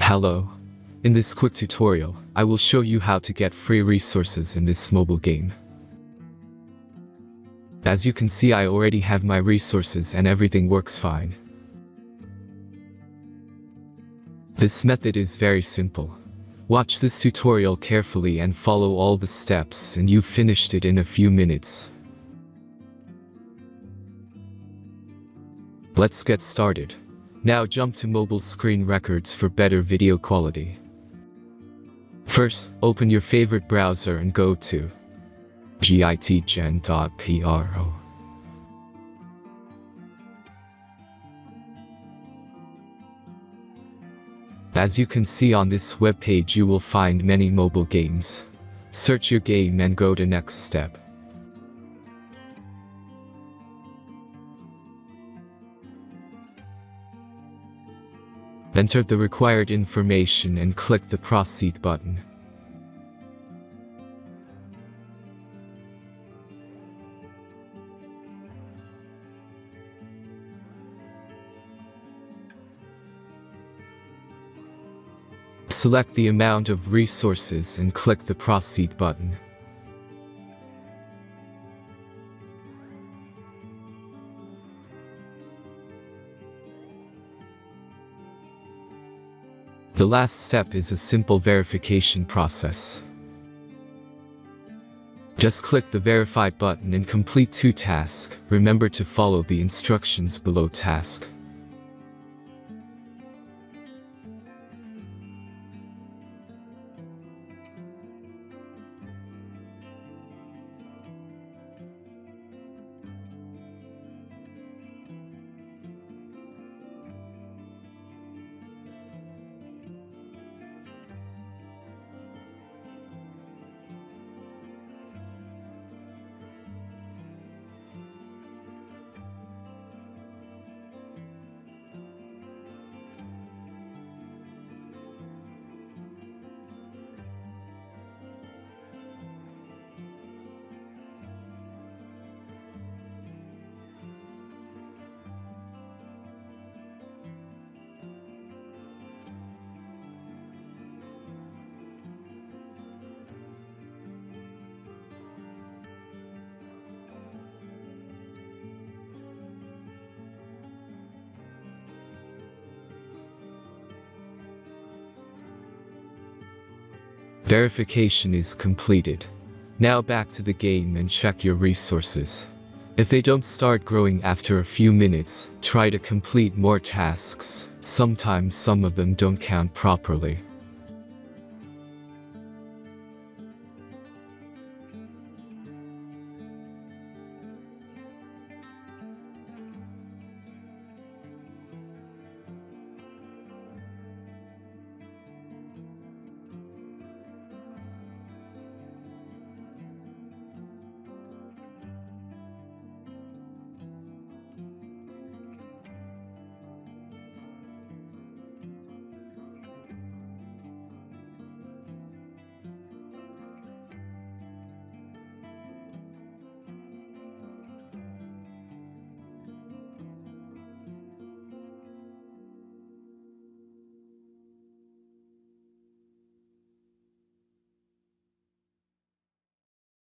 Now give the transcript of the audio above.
Hello. In this quick tutorial, I will show you how to get free resources in this mobile game. As you can see, I already have my resources and everything works fine. This method is very simple. Watch this tutorial carefully and follow all the steps and you've finished it in a few minutes. Let's get started. Now jump to mobile screen records for better video quality. First, open your favorite browser and go to gitgen.pro. As you can see on this web page, you will find many mobile games. Search your game and go to next step. Enter the required information and click the Proceed button. Select the amount of resources and click the Proceed button. The last step is a simple verification process. Just click the Verify button and complete 2 tasks. Remember to follow the instructions below task. Verification is completed. Now back to the game and check your resources. If they don't start growing after a few minutes, try to complete more tasks. Sometimes some of them don't count properly.